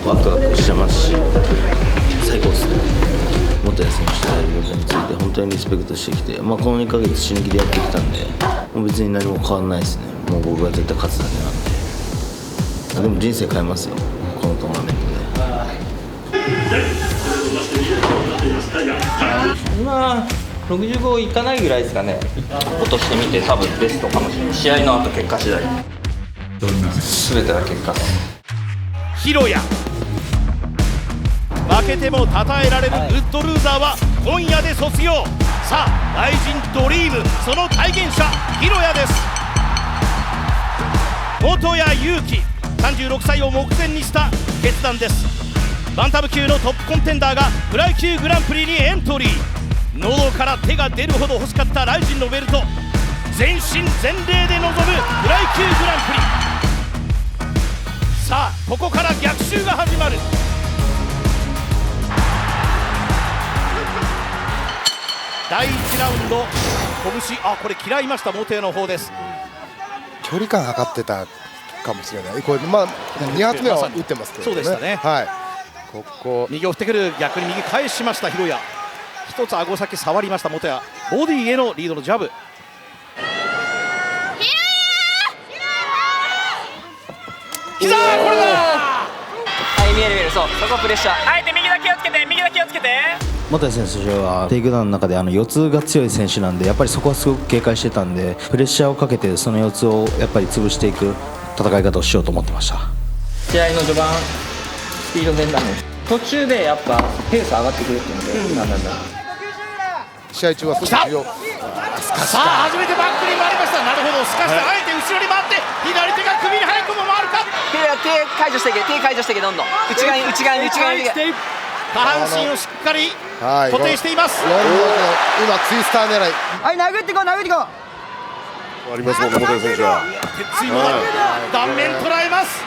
ワクワクしてますし、最高ですね。元谷選手とやることについて本当にリスペクトしてきて、この2ヶ月死ぬ気でやってきたんで、もう別に何も変わらないですね。もう僕が絶対勝つだけなんで。でも人生変えますよ、このトーナメントで。今65いかないぐらいですかね。落としてみて多分ベストかもしれない。試合の後結果次第。全ては結果です。広谷、負けても称えられるウッドルーザーは今夜で卒業。さあライジンドリーム、その体現者広谷です。元谷勇気、36歳を目前にした決断です。バンタム級のトップコンテンダーがフライ級グランプリにエントリー。喉から手が出るほど欲しかったライジンのベルト、全身全霊で臨むフライ級グランプリ。さあここから逆襲が始まる。第1ラウンド拳、これ嫌いました元谷の方です。距離感測ってたかもしれない。これ2発目は打ってますけどね。そうでしたね。はい。ここ右を振ってくる、逆に右返しました広谷。一つ顎先触りました元谷。ボディへのリードのジャブ。さあこれだ。はい見える見える、そこプレッシャー。あえて右だけ気をつけて、右だけ気をつけて。元谷選手はテイクダウンの中で四つが強い選手なんで、やっぱりそこはすごく警戒してたんで、プレッシャーをかけてその四つをやっぱり潰していく戦い方をしようと思ってました。試合の序盤スピード全ダウン、途中でやっぱペース上がってくるっていうので、試合中は少し強い。さあ初めてバックに回りました。なるほど、すかしてあえて後ろに回って左手が首に早くも回るか。手解除していけ、手解除していけ、どんどん内側に内側に内側に。下半身をしっかり固定しています。今ツイスター狙い。はい殴ってこう殴ってこう。ありますもんね、元谷選手は。鉄槌も顔面捉えます。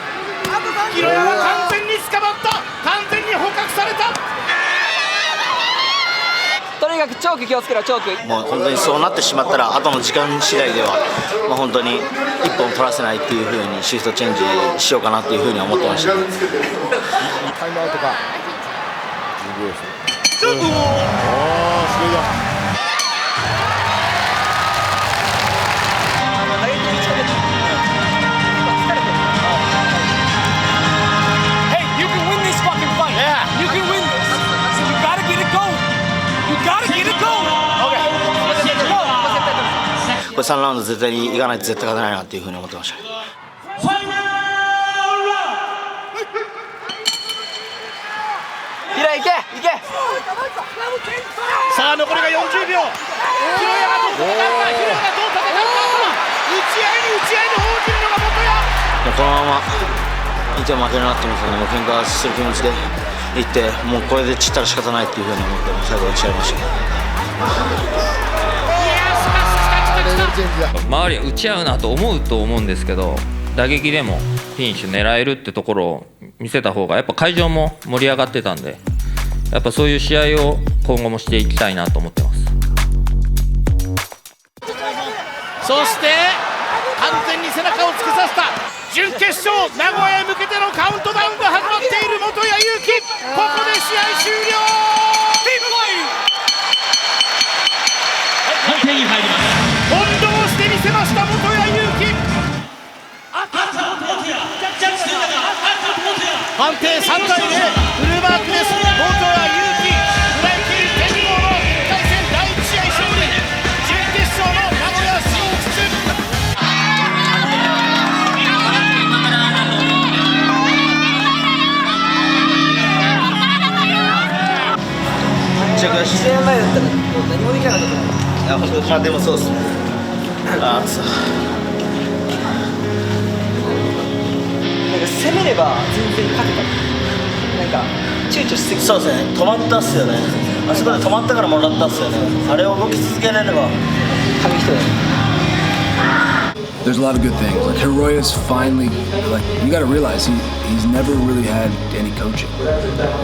広谷は完全に捕まった。完全に捕獲された。とにかくチョーク気をつけろ、チョーク。もう本当にそうなってしまったら後の時間次第では、本当に一本取らせないっていう風にシフトチェンジしようかなっていう風に思ってました。タイムアウトか。すごいだ。これ3ラウンド絶対にいかないと絶対勝てないなっていう風に思ってました。平井いけいけ。さあ残りが40秒。広谷がどう戦うか。広谷がどう戦うか。打ち合いに応じるのが元谷。このまま一応負けるなって思ってたので、もう喧嘩する気持ちでいって、もうこれで散ったら仕方ないっていう風に思って最後打ち合いました。周りは打ち合うなと思うと思うんですけど、打撃でもフィニッシュ狙えるってところを見せた方がやっぱ会場も盛り上がってたんで、やっぱそういう試合を今後もしていきたいなと思ってます。そして完全に背中を突き刺した準決勝、名古屋へ向けてのカウントダウンが始まっている元谷勇気。ここで試合終了。判定に入ります。翻弄してみせました元谷勇気。判定3対0、フルマークです。元谷勇気、フライ級天皇の1回戦第1試合勝利、準決勝の名古屋進出。めっちゃ悔しい。1年前だったら何もできなかったと思う。でもそうですね。なんか攻めれば全然勝てた。なんか躊躇しすぎ。そうですね、止まったっすよね。あそこで止まったからもらったっすよね。あれを動き続けられれば。紙一重。There's a lot of good things. Like Hiroya's finally, like you got to realize he's never really had any coaching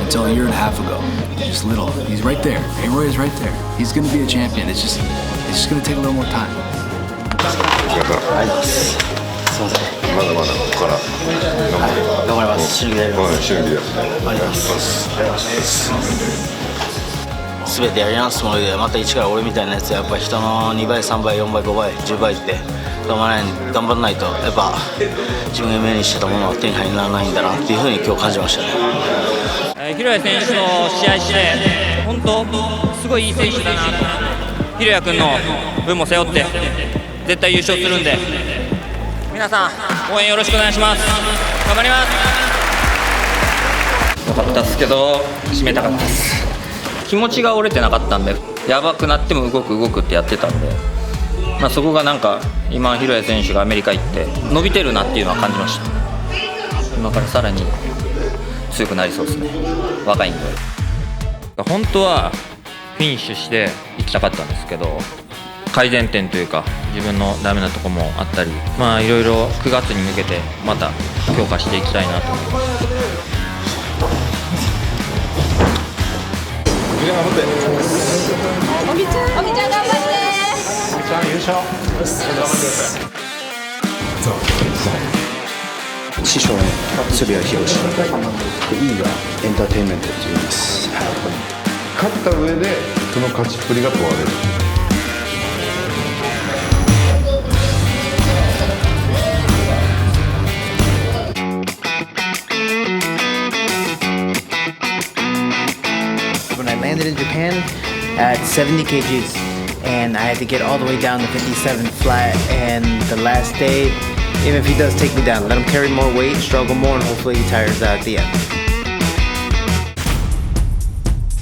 until a year and a half ago. Just little. He's right there. Hiroya's right there. He's going to be a champion. It's just going to take a little more time. ありがとうございます。すみません。まだまだここから頑張ります。死ぬ気でやります。死ぬ気であります。すべてやり直すつもりで、また一から俺みたいなやつはやっぱ人の2倍、3倍、4倍、5倍、10倍って頑張らないとやっぱ自分が目にしてたものは手に入らないんだなっていうふうに今日感じましたね。広谷選手の試合して本当すごいいい選手だなと。広谷君の分も背負って絶対優勝するんで、皆さん応援よろしくお願いします。頑張ります。よかったですけど締めたかったです。気持ちが折れてなかったんで、やばくなっても動くってやってたんで、そこがなんか今広谷選手がアメリカ行って伸びてるなっていうのは感じました。今からさらに強くなりそうですね。若いんで。本当はフィニッシュして行きたかったんですけど、改善点というか自分のダメなとこもあったり、いろいろ9月に向けてまた強化していきたいなと思います。おぎちゃん頑張って。おぎちゃん優勝。師匠の鶴谷博士、いいがエンターテインメントっていうんです。勝った上でその勝ちっぷりが問われる。When I landed in Japan at 70 kgs and I had to get all the way down to 57 flat, and the last day, even if he does take me down, let him carry more weight, struggle more, and hopefully he tires out at the end.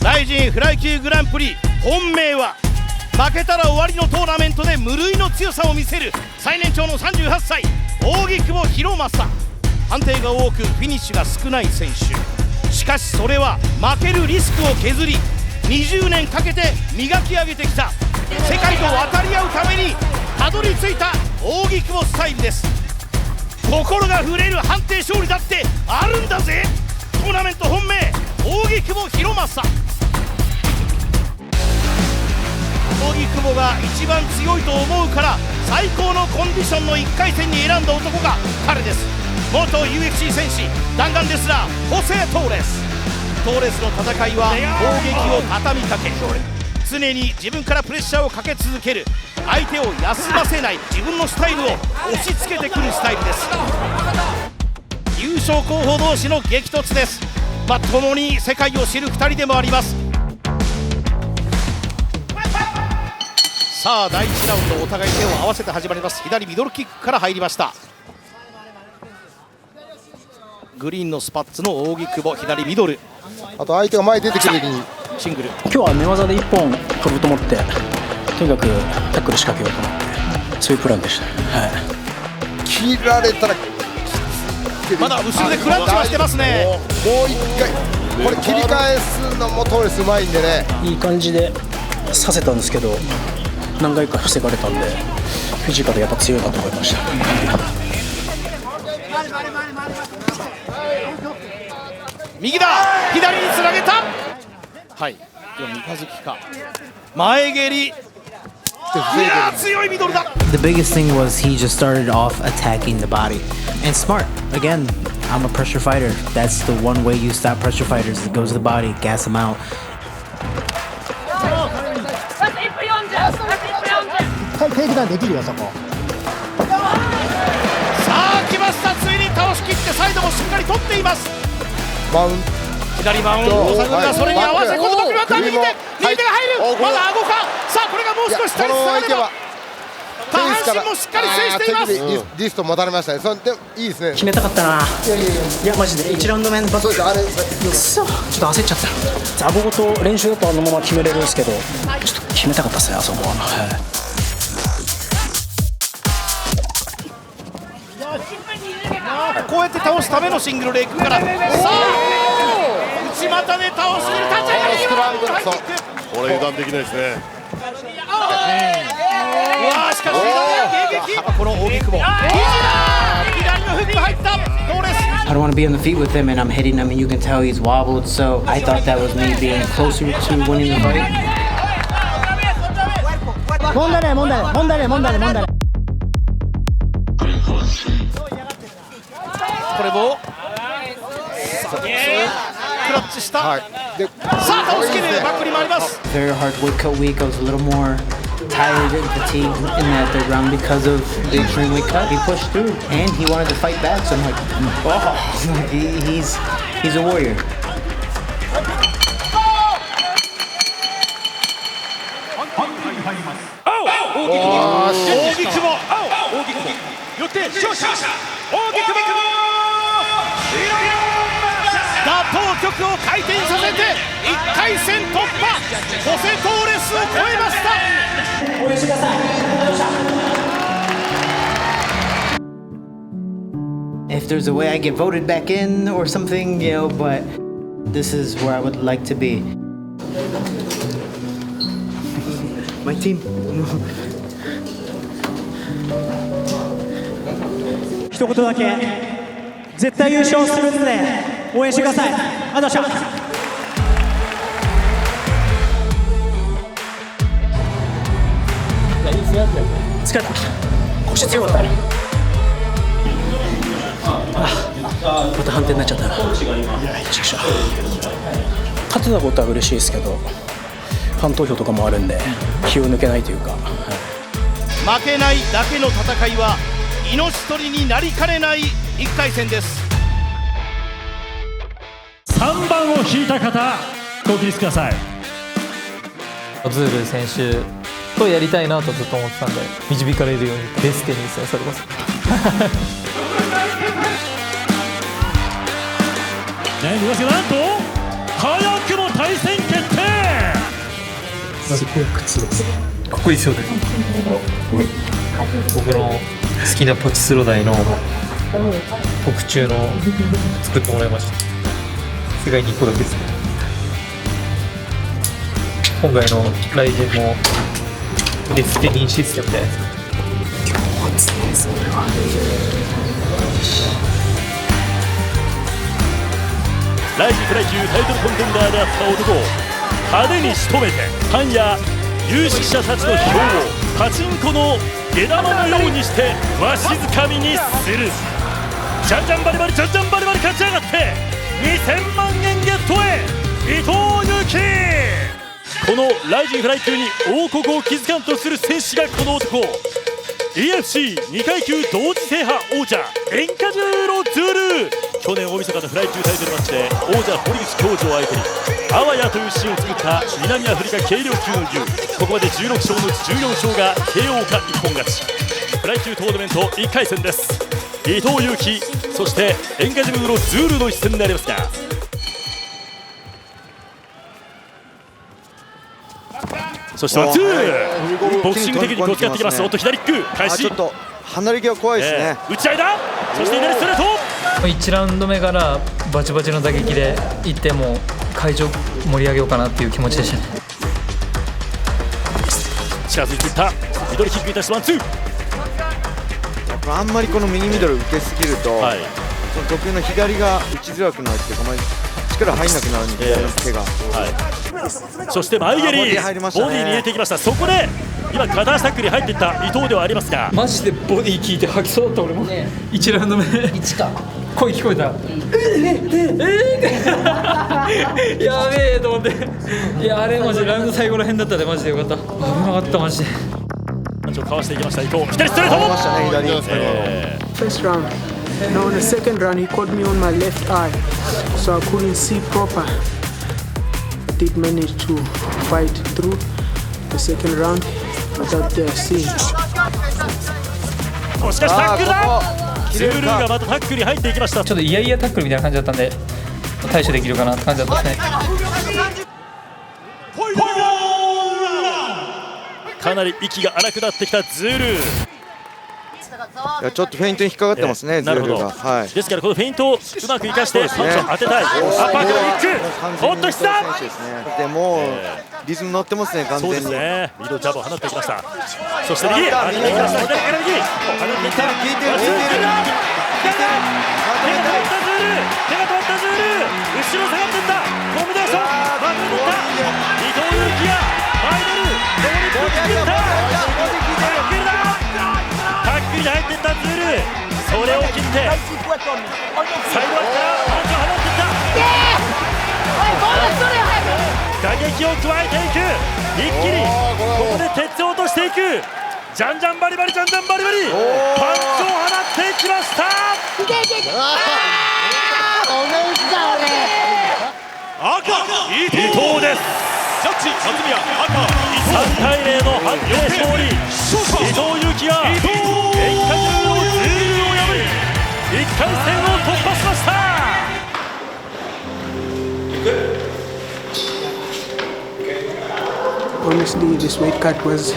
ライジンフライ級グランプリ本命は負けたら終わりのトーナメントで無類の強さを見せる最年長の38歳扇久保博正。判定が多くフィニッシュが少ない選手。しかしそれは負けるリスクを削り20年かけて磨き上げてきた世界と渡り合うためにたどり着いた扇久保スタイルです。心が触れる判定勝利だってあるんだぜ。トーナメント本命扇久保博正。扇久保が一番強いと思うから最高のコンディションの1回戦に選んだ男が彼です。元 UFC 戦士弾丸レスラーホセ・トーレス。トーレスの戦いは攻撃を畳みかけ常に自分からプレッシャーをかけ続ける、相手を休ませない自分のスタイルを押し付けてくるスタイルです。優勝候補同士の激突です。共に世界を知る2人でもあります。さあ第1ラウンドお互い手を合わせて始まります。左ミドルキックから入りました。グリーンのスパッツの扇久保、左ミドル。あと相手が前に出てくる時にシングル。今日は寝技で1本取ると思って、とにかくタックル仕掛けようと思って、そういうプランでした。切られたらまだ後ろでクラッチはしてますね。もう一回これ切り返すのもトーレスうまいんでね。いい感じでさせたんですけど何回か防がれたんで、フィジカルやっぱ強いなと思いました。右だ、左につなげた。はい、でも三日月か前蹴り。いや強いミドルだ。 The biggest thing was he just started off attacking the body and smart. Again, I'm a pressure fighter. That's the one way you stop pressure fighters. It goes to the body, gas them out. テイクダウンできるよそこ。さあ来ました。ついに倒しきってサイドもしっかり取っています。左マウント、大阪がそれに合わせ、今度もまた右手が入る。まだ顎か。さあこれがもう少し下に下がれば下半身もしっかり制しています。リスト持たれましたね。それでいいですね。決めたかったな。いやマジで1ラウンド目のバックちょっと焦っちゃった。顎ごと練習だとあのまま決めれるんですけど、ちょっと決めたかったですね、あそこは。こうやって倒すためのシングルレッグから、さあ内股で倒しきる。立ち上がりにはこれ油断できないですね。しかし迎撃。この扇久保左のフック入った。どうです。 I don't want to be on the feet with him, and I'm hitting him, and you can tell he's wobbled. So I thought that was me being closer to winning the fight. 問題ない。これもクラッチした、はい、でさあ倒すけでバックに回ります。 Very hard woodcut week. I was a little more tired and fatigued in that third round because of the extreme weight cut. He pushed through and he wanted to fight back. So I'm like, oh, he's a warrior. よって勝者大木久保打倒曲を回転させて1回戦突破。ホセ・トーレス超えました。応援してください。 If there's a way I get voted back in or something, you know, but this is where I would like to be. My team. 一言だけ絶対優勝するので応援してください。ありがとうございました。疲れてました。腰強かったね。また判定になっちゃったな。いや、ちくしょう。勝てたことは嬉しいですけど、ファン投票とかもあるんで気を抜けないというか、負けないだけの戦いは命取りになりかねない1回戦です。3番を引いた方ご起立ください。ズール選手とやりたいなとずっと思ってたんで、導かれるようにデスティニーですね、それこそ。ね、見ますがなんと早くも対戦決定。マジこれ靴です。かっこいいですよね。僕の好きなパチスロ台の特注の作ってもらいました。世界に1個だけですね。今回の来人もデスティニーシステムでライジフライ級タイトルコンテンダーであった男を派手に仕留めてファンや有識者たちの票をパチンコの下玉のようにしてわしづかみにする。じゃんじゃんバリバリじゃんじゃんバリバリ勝ち上がって2000万円ゲットへ伊藤有希。このライジンフライ級に王国を築かんとする戦士がこの男、 EFC2 階級同時制覇王者エンカジューロ・ズール。去年大晦日のフライ級タイトルマッチで王者堀口教授を相手にあわやというシーンを作った南アフリカ軽量級の竜。ここまで16勝のうち14勝が KO か一本勝ち。フライ級トーナメント1回戦です。伊藤有希そしてエンカジューロ・ズールの一戦になりますが、そしてワンツー、ボクシングテクニックを使ってきます。おっと左キック開始。ちょっと離れ際怖いですね。打ち合いだ。そして左ストレート。1ラウンド目からバチバチの打撃でいっても会場盛り上げようかなっていう気持ちでしたね。近づいていったミドルキックに対してワンツー。あんまりこの右ミドル受けすぎると、はい、その得意の左が打ちづらくなるっていうか、力入んなくなるんで、手が、そして前蹴りボディに入れてきました。そこで今片足タックルに入っていった伊藤ではありますが、マジでボディ効いて吐きそうだった俺も。1ラウンド目1か声聞こえた。やべえと思って。いやあれマジラウンド最後らへんだったでマジでよかった。危なかったマジで。かわしていきました伊藤。左ストレート。First round. Now in the second round, he caught me on my left eye, so I couldn't see proper. I did manage to fight through the second round without seeing. もしかしてタックルだ。ズールがまたタックルに入っていきました。ちょっとイヤイヤタックルみたいな感じだったんで対処できるかなって感じだったですね。かなり息が荒くなってきたズール。いやちょっとフェイントに引っかかってますね、ズールが。はい、ですからこのフェイントをうまく生かしてパンチを当てたい。アッパーから一球。おっと膝。でもリズム乗ってますね、完全に。そうですね。ミドルジャブを放ってきました。そして右。放っていきました。左から右。放っていった。効いてる。手が止まったズール。手が止まったズール。後ろ下がっていった。コンビネーション。バックにいった。伊藤有希がファイナル。タックルに入っていったズール。そそれを切ってサイドバックからパンチを放っていった打撃を加えていく一気にここで鉄を落としていくじゃんじゃんバリバリじゃんじゃんバリバリパンチを放っていきました赤伊藤伊藤ですジャッジ松宮赤3対0の判定勝利伊藤有希が変化球のズールを破り1回戦を突破しましたHonestly, this weight cut was a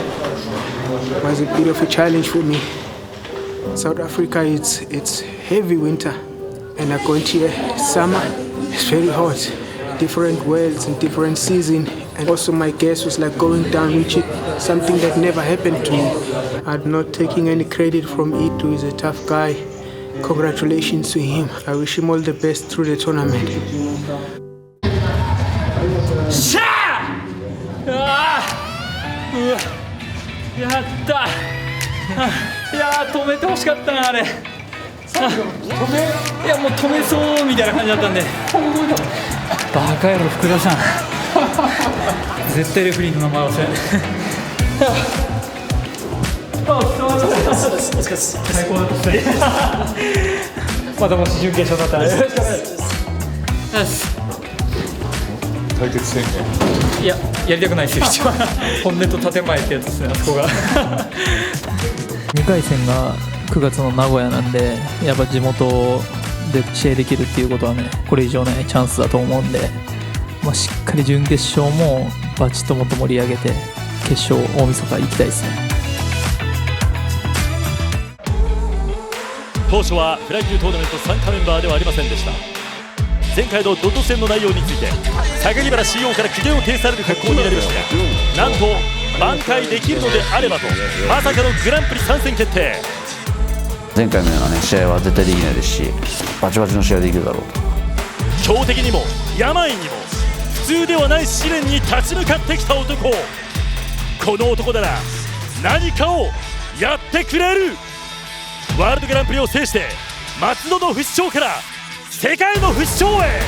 bit of a challenge for me. South Africa, it's heavy winter, and I go into here summer. It's very hot, different weather and different season, and also my guess was like going down, which is something that never happened to me. I'm not taking any credit from Itu. He's a tough guy. Congratulations to him. I wish him all the best through the tournament. しゃーやったいや止めてほしかったなあれいやもう止めそうみたいな感じだったんでバカ野郎福田さん絶対レフェリーの名前忘れ最高だったまたもし準決勝だったらよろしくお願いします対決宣言いや、やりたくないですよ、一番本音と建前ってやつですね、あそこが2回戦が9月の名古屋なんで、やっぱ地元で試合できるっていうことはね、これ以上ないチャンスだと思うんで、しっかり準決勝もバチッともっと盛り上げて、決勝、大晦日行きたいですね。当初はフライ級トーナメント参加メンバーではありませんでした。前回のドット戦の内容について榊原 CEO から苦言を呈される格好になりましたが、なんと挽回できるのであればとまさかのグランプリ参戦決定。前回のような、ね、試合は絶対できないですし、バチバチの試合できるだろうと。強敵にも病にも普通ではない試練に立ち向かってきた男、この男なら何かをやってくれる。ワールドグランプリを制して松戸の不死鳥から世界の不死鳥へ。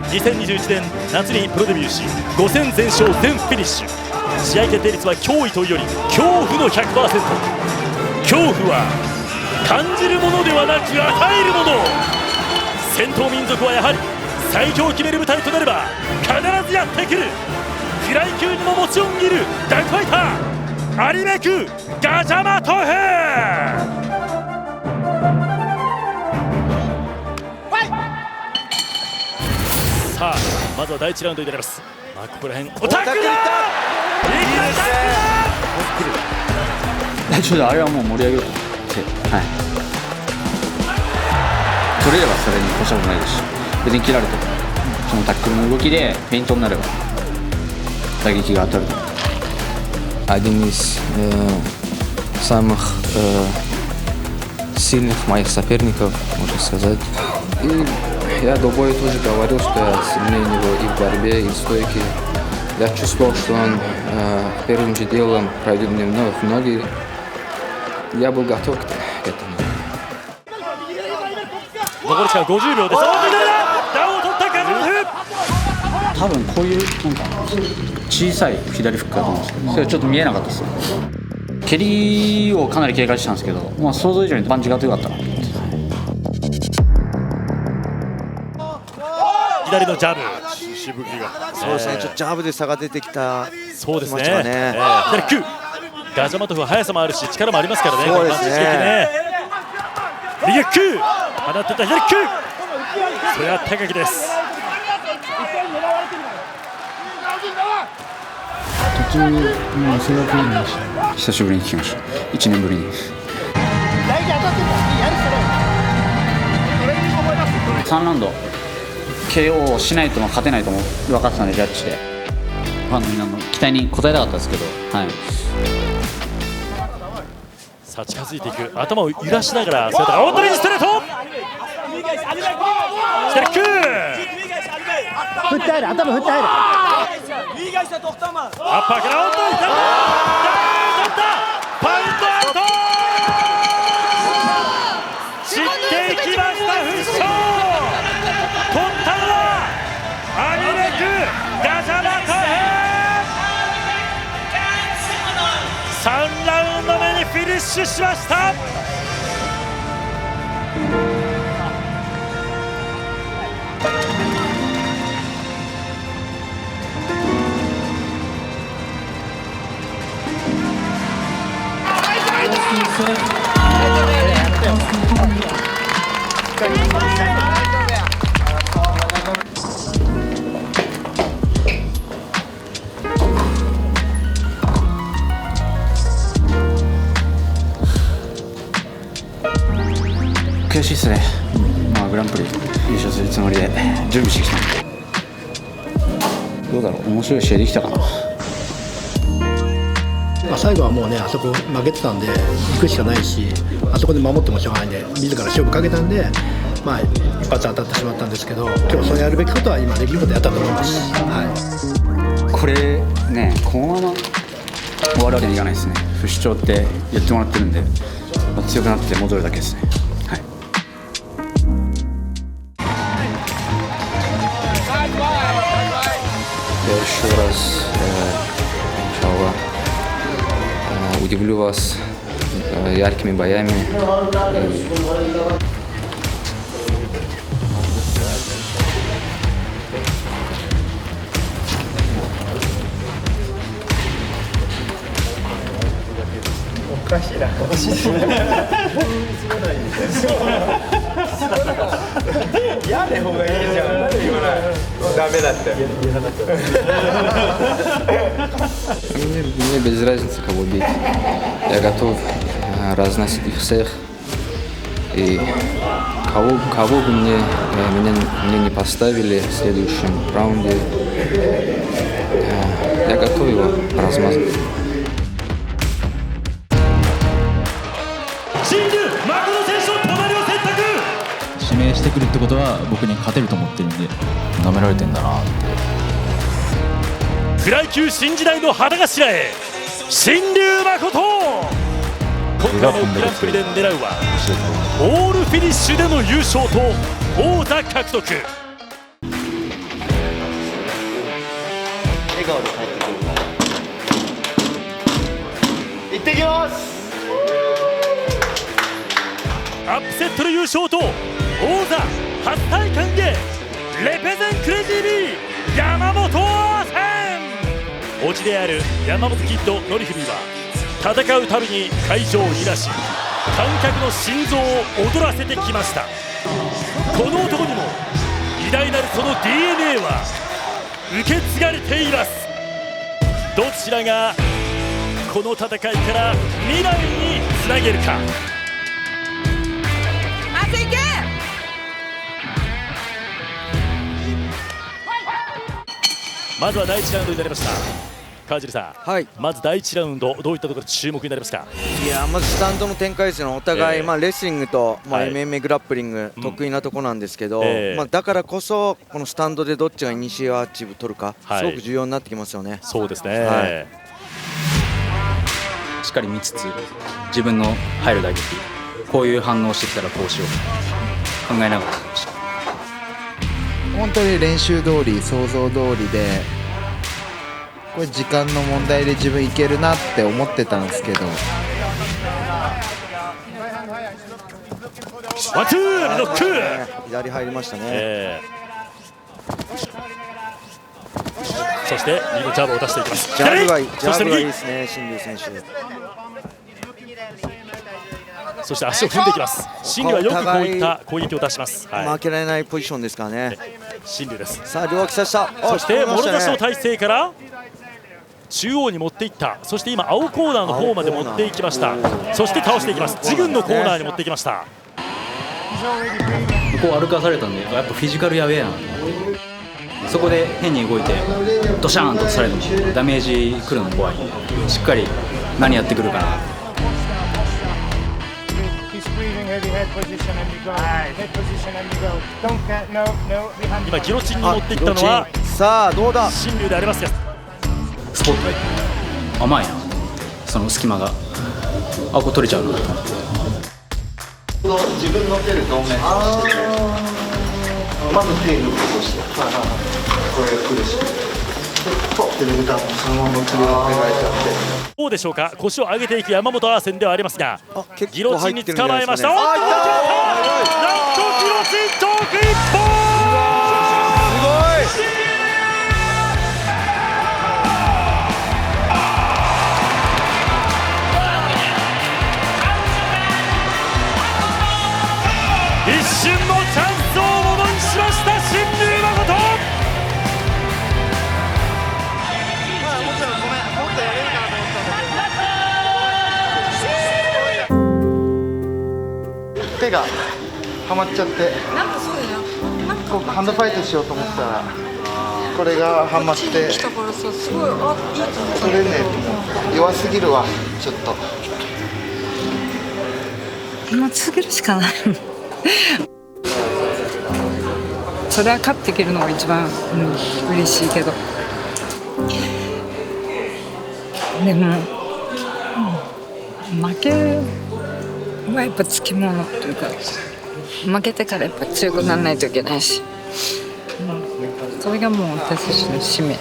2021年夏にプロデビューし5戦全勝全フィニッシュ。試合決定率は驚異というより恐怖の 100%。 恐怖は感じるものではなく与えるもの。戦闘民族はやはり最強を決める舞台となれば必ずやってくる。フライ級にももちろんいるダークファイターアリメクガジャマトフ。さあまずは第1ラウンドになります。ここら辺おタックだ。ちょっとあれはもう盛り上げようと思って、取れればそれに越したことないですし、別に切られてもそのタックルの動きでフェイントになれば打撃が当たると思って。Один из самых сильных моих соперников, можно сказать. И я до боя тоже говорил, что я сильнее него и в борьбе, и в стойке. Я чувствовал, что он первым же делом пройдет мне в ноги. Я был готов к этому. 残り時間50秒です。ダウンを取ったガジャマトフ。多分こういうなんか小さい左フックだと思うんですけど、それはちょっと見えなかったです。蹴りをかなり警戒したんですけど、想像以上にパンチが強かったなと思って。左のジャブ、しぶきが、そうですね、ちょっとジャブで差が出てきた。そうですね。左クー、ガジャマトフは速さもあるし力もありますからね。そうですね。右クー、放ってた左クー、それは高木です。途中もうセガプレーにました。久しぶりに聞きました。1年ぶりに。3ラウンド KO しないと勝てないとも分かってたんで、ジャッジでファンのみんなの期待に応えたかったですけど、さあ近づいていく、頭を揺らしながら姿が、おっと右ストレート、左クー、振って入る、頭振って入る。アッパーからおっと3ラウンド目にフィニッシュしました。悔しいですね、グランプリ優勝するつもりで準備してきたんで、どうだろう、面白い試合できたかな。最後はもうね、あそこ負けてたんで行くしかないし、あそこで守ってもしょうがないんで自ら勝負かけたんで、一発当たってしまったんですけど、今日そうやるべきことは今できることやったと思います。これね、このまま終わるわけにいかないですね。不死鳥って言ってもらってるんで、強くなって戻るだけですね。Я еще раз, иншаллах, удивлю вас яркими боями. Мне без разницы, кого бить. Я готов разносить их всех. И кого бы меня не поставили в следующем раунде, я готов его размазать. 指名してくるってことは僕に勝てると思ってるんで、舐められてんだなって。フライ級新時代の旗頭へ、新竜誠。今回のグランプリで狙うはオールフィニッシュでの優勝と王座獲得。笑顔で帰ってくるから行ってきます。アップセットの優勝と王座初体感へ、レペゼンクレイジービー山本アセン。叔父である山本キッドノリフミは戦うたびに会場を揺らし、観客の心臓を躍らせてきました。この男にも偉大なるその DNA は受け継がれています。どちらがこの戦いから未来につなげるか。まずは第1ラウンドになりました。川尻さん、まず第1ラウンドどういったところ注目になりますか。いや、まずスタンドの展開ですよ。お互い、レスリングと、MMA グラップリング得意なところなんですけど、だからこそこのスタンドでどっちがイニシアチブ取るか、すごく重要になってきますよね。そうですね、しっかり見つつ自分の入る打撃、こういう反応してきたらこうしよう考えながら本当に練習通り想像通りで、これ時間の問題で自分いけるなって思ってたんですけど、ワンツーノック、左入りましたね、そして右のジャブを出していきます。ジャブがいいですね、新竜選手。そして足を踏んでいきます。新竜はよくこういった攻撃を出します。負けられないポジションですからね。新竜です。さあ両脇差した。そしてもろ差しの体勢から中央に持っていった。そして今青コーナーの方まで持っていきました。そして倒していきます。自軍のコーナーに持っていきました。ここ歩かされたんで、やっぱフィジカルやべえな。そこで変に動いてドシャーンとされてもダメージくるの怖い。しっかり何やってくるかな。今ギロチンに持っていったのはさあどうだ新竜でありますが、スポット入って甘いな、その隙間が。これ取れちゃうな。自分の手で同盟してて、まず手抜くとして、これが苦しい。ポッて抜けたらそのまま首が上がれちゃって。どうでしょうか。腰を上げていく山本アーセンではありますが、ギロチンに捕まえました。なんとギロチンチョーク一本。すごい。一瞬のチャンスをものにしました新竜誠。手がはまっちゃって、こうハンドファイトしようと思ったらこれがはまって、それね弱すぎるわちょっと。もう続けるしかないそれは勝っていけるのが一番、嬉しいけど、でも、負けはやっぱつきものというか、負けてからやっぱ強くならないといけないし、それがもう私たちの使命。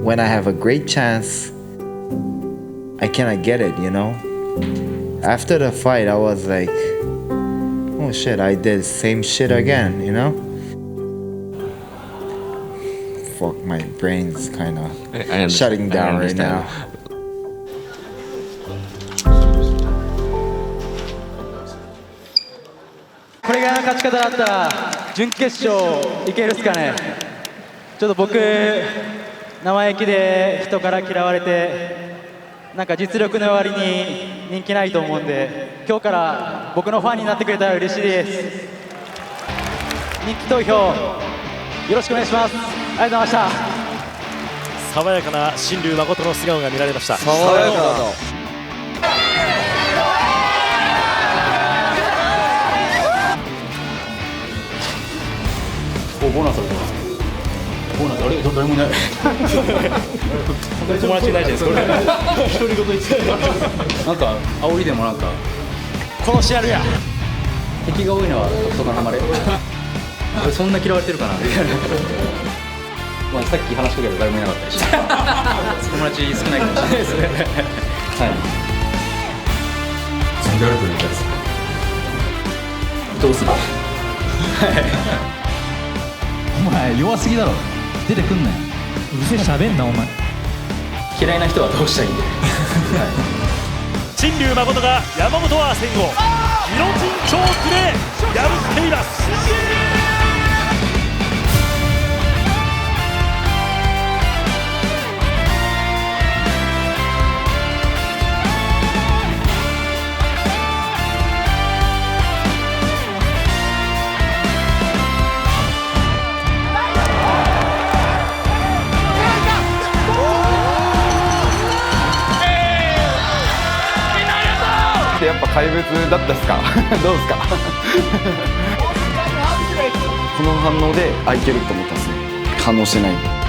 When I have a great chance, I cannot get it, you know? After the fight, I was like, oh shit, I did the same shit again, you know? Fuck, my brain's kind of shutting down right now. これが勝ち方だったら準決勝いけるっすかね。ちょっと僕生意気で人から嫌われて、なんか実力の割に人気ないと思うんで、今日から僕のファンになってくれたら嬉しいです。人気投票よろしくお願いします。ありがとうございました。爽やかな新竜誠の素顔が見られました。爽やかだと。ボーナスあるじゃないですか。ボーナスあれ誰もいない。友達いないじゃないですか。独り言言ってなんか煽りでもなんか殺しやるや。敵が多いのは特捜の離れ。俺そんな嫌われてるかな。まあさっき話しかけたら誰もいなかったりして。友達少ないかもしれないですね。はい。誰と言ったんですか。どうする。お前弱すぎだろ。出てくんなよ。うるせえ喋んなお前。嫌いな人は倒したいんで。新竜誠が山本アーセンをギロチンチョークで破っています。やっぱ怪物だったっすかどうですかこの反応でいけると思ったんですね。反応してないんで。